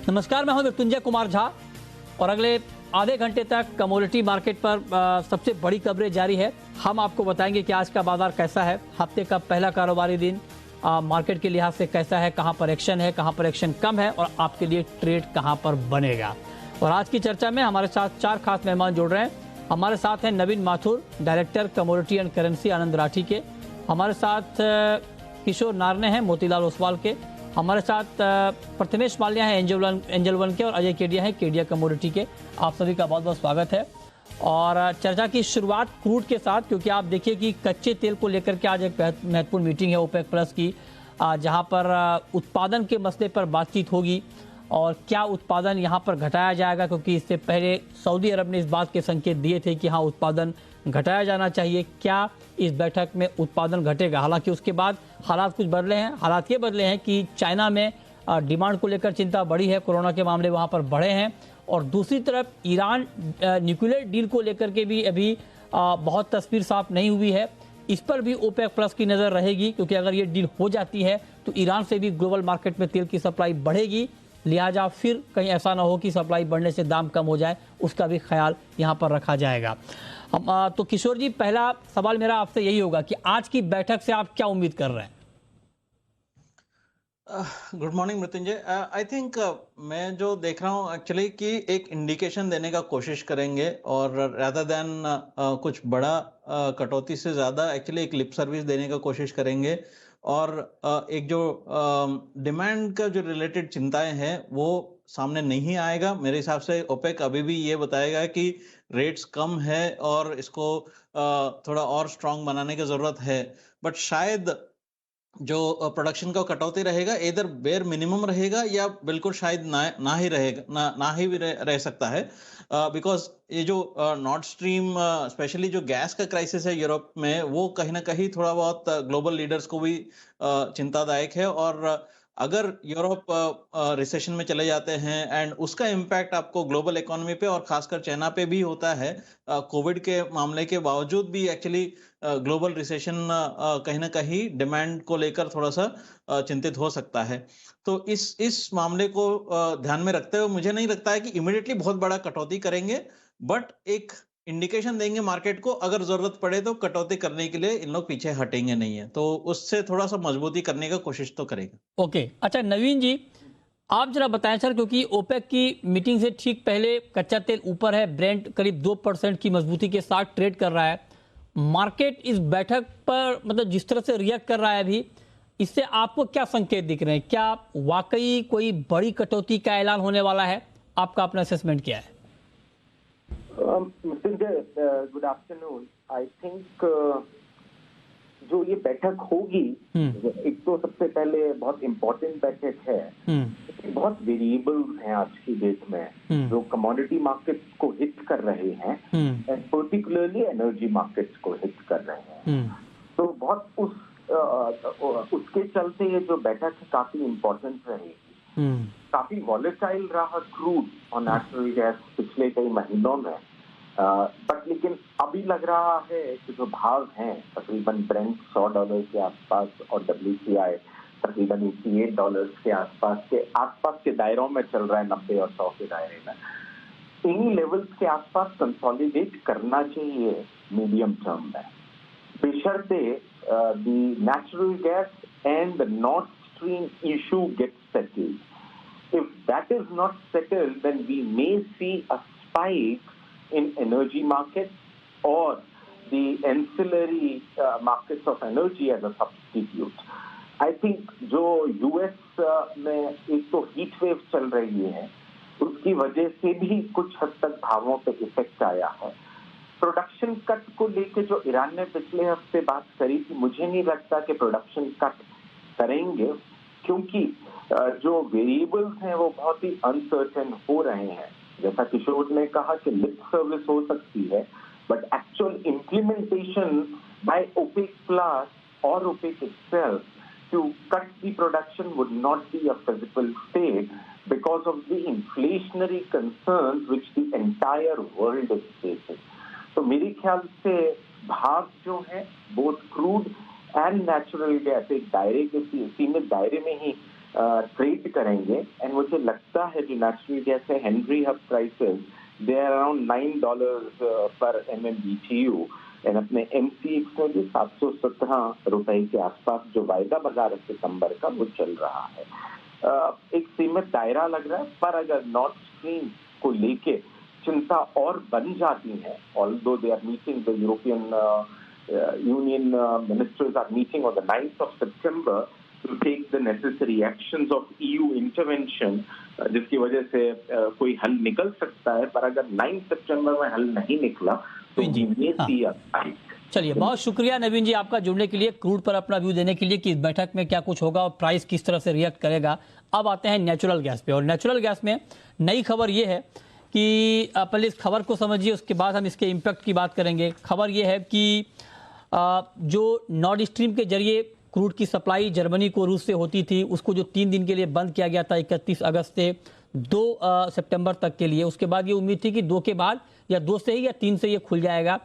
नमस्कार, मैं हूं मृत्युंजय कुमार झा और अगले आधे घंटे तक कमोडिटी मार्केट पर सबसे बड़ी खबरें जारी है। हम आपको बताएंगे कि आज का बाजार कैसा है, हफ्ते का पहला कारोबारी दिन मार्केट के लिहाज से कैसा है, कहां पर एक्शन है, कहां पर एक्शन कम है और आपके लिए ट्रेड कहां पर बनेगा। और आज की चर्चा में हमारे साथ 4 खास मेहमान जुड़ रहे हैं। हमारे साथ हैं Naveen Mathur, director commodity and currency Anand Rathi के। हमारे साथ किशोर नारने हैं मोतीलाल ओसवाल के। हमारे साथ प्रथमेश माल्या हैं एंजल वन के और अजय केडिया हैं केडिया कमोडिटी के। आप सभी का बहुत बहुत स्वागत है। और चर्चा की शुरुआत क्रूड के साथ, क्योंकि आप देखिए कि कच्चे तेल को लेकर के आज एक महत्वपूर्ण मीटिंग है ओपेक प्लस की, जहां पर उत्पादन के मसले पर बातचीत होगी और क्या उत्पादन यहां पर घटाया जाएगा, क्योंकि इससे पहले सऊदी अरब ने इस बात के संकेत दिए थे कि हाँ उत्पादन घटाया जाना चाहिए। क्या इस बैठक में उत्पादन घटेगा? हालांकि उसके बाद हालात कुछ बदले हैं। हालात ये बदले हैं कि चाइना में डिमांड को लेकर चिंता बढ़ी है, कोरोना के मामले वहां पर बढ़े हैं। और दूसरी तरफ ईरान न्यूक्लियर डील को लेकर के भी अभी बहुत तस्वीर साफ नहीं हुई है। इस पर भी ओपेक प्लस की नज़र रहेगी, क्योंकि अगर ये डील हो जाती है तो ईरान से भी ग्लोबल मार्केट में तेल की सप्लाई बढ़ेगी। लिहाजा फिर कहीं ऐसा ना हो कि सप्लाई बढ़ने से दाम कम हो जाए, उसका भी ख्याल यहाँ पर रखा जाएगा। तो किशोर जी, पहला सवाल मेरा आपसे यही होगा कि आज की बैठक से आप क्या उम्मीद कर रहे हैं? Good morning Mrityunjay. I think मैं जो देख रहा हूँ एक्चुअली कि एक इंडिकेशन देने का कोशिश करेंगे और रादर देन कुछ बड़ा कटौती से ज़्यादा एक्चुअली एक लिप सर्विस देने का कोशिश करेंगे। और एक जो डिमांड का जो रिलेटेड चिंताएं हैं वो सामने नहीं आएगा। मेरे हिसाब से ओपेक अभी भी ये बताएगा कि रेट्स कम है और इसको थोड़ा और स्ट्रांग बनाने की ज़रूरत है। बट शायद जो प्रोडक्शन का कटौती रहेगा इधर बेयर मिनिमम रहेगा या बिल्कुल शायद ना ही रहेगा, ना ही भी रह सकता है। बिकॉज ये जो नॉर्थ स्ट्रीम स्पेशली जो गैस का क्राइसिस है यूरोप में, वो कहीं ना कहीं थोड़ा बहुत ग्लोबल लीडर्स को भी चिंतादायक है। और अगर यूरोप रिसेशन में चले जाते हैं एंड उसका इम्पैक्ट आपको ग्लोबल इकोनॉमी पे और खासकर चाइना पे भी होता है, कोविड के मामले के बावजूद भी एक्चुअली ग्लोबल रिसेशन कहीं ना कहीं डिमांड को लेकर थोड़ा सा चिंतित हो सकता है। तो इस मामले को ध्यान में रखते हुए मुझे नहीं लगता है कि इमीडिएटली बहुत बड़ा कटौती करेंगे, बट एक इंडिकेशन देंगे मार्केट को। अगर जरूरत पड़े तो कटौती करने के लिए इन लोग पीछे हटेंगे नहीं है, तो उससे थोड़ा सा मजबूती करने का कोशिश तो करेगा। ओके, अच्छा नवीन जी, आप जरा बताएं सर, क्योंकि ओपेक की मीटिंग से ठीक पहले कच्चा तेल ऊपर है, ब्रेंट करीब 2% की मजबूती के साथ ट्रेड कर रहा है। मार्केट इस बैठक पर मतलब जिस तरह से रिएक्ट कर रहा है अभी, इससे आपको क्या संकेत दिख रहे हैं? क्या वाकई कोई बड़ी कटौती का ऐलान होने वाला है? आपका अपना असेसमेंट क्या है? Good afternoon. आई थिंक जो ये बैठक होगी, एक तो सबसे पहले बहुत इम्पोर्टेंट बैठक है। बहुत वेरिएबल्स हैं आज की डेट में जो कमोडिटी मार्केट्स को हिट कर रहे हैं, एंड पर्टिकुलरली एनर्जी मार्केट्स को हिट कर रहे हैं। तो बहुत उसके चलते ये जो बैठक है काफी इम्पोर्टेंट रहेगी। काफी वॉलेटाइल रहा क्रूड और नेचुरल गैस पिछले कई महीनों में, बट लेकिन अभी लग रहा है कि जो भाव हैं तकरीबन ब्रेंट $100 के आसपास और WTI तकरीबन $88 के आसपास के दायरों में चल रहा है, 90 और 100 के दायरे में। इन्हीं लेवल्स के आसपास कंसोलिडेट करना चाहिए मीडियम टर्म में, बेशर्ते the natural gas and the North Stream issue gets settled. If that is not settled, then we may see a spike in energy markets or the ancillary markets of energy as a substitute. I think जो US में एक तो heat wave चल रही है, उसकी वजह से भी कुछ हद तक भावों पे इफेक्ट आया है। प्रोडक्शन कट को लेके जो ईरान ने पिछले हफ्ते बात करी थी, मुझे नहीं लगता कि प्रोडक्शन कट करेंगे, क्योंकि जो वेरिएबल्स हैं वो बहुत ही अनसर्टेन हो रहे हैं। जैसा किशोर ने कहा कि लिप सर्विस हो सकती है, but actual implementation by OPEC plus और OPEC itself to cut the production would not be a feasible state because of the inflationary concerns which the entire world is facing. तो मेरे ख्याल से भाव जो है both crude and natural gas एक दायरे के सीमित दायरे में ही ट्रेड करेंगे। एंड मुझे लगता है जो नेचुरल गैस है Henry hub prices they are around $9 पर MMBTU एंड अपने MCX में भी 717 रुपए के आसपास जो वायदा बाजार है सितंबर का वो चल रहा है। एक सीमित दायरा लग रहा है, पर अगर नॉर्थ स्ट्रीम को लेके चिंता और बन जाती है, although they are meeting the European Union ministers are meeting on the 9th of September to take the necessary actions of EU intervention, जिसकी वजह से कोई हल निकल सकता है, पर अगर 9 सितंबर में हल नहीं निकला तो ये चलिए, बहुत शुक्रिया नवीन जी आपका जुड़ने के लिए, क्रूड पर अपना व्यू देने के लिए कि इस बैठक में क्या कुछ होगा और प्राइस किस तरह से रिएक्ट करेगा। अब आते हैं नेचुरल गैस पे, और नेचुरल गैस में नई खबर ये है कि पहले इस खबर को समझिए, उसके बाद हम इसके इम्पैक्ट की बात करेंगे। खबर ये है कि जो नॉर्थ स्ट्रीम के जरिए क्रूड की सप्लाई जर्मनी को रूस से होती थी, उसको जो 3 दिन के लिए बंद किया गया था 31 अगस्त से 2 सितंबर तक के लिए, उसके बाद ये उम्मीद थी कि 2 के बाद या 2 से ही या 3 से ये खुल जाएगा।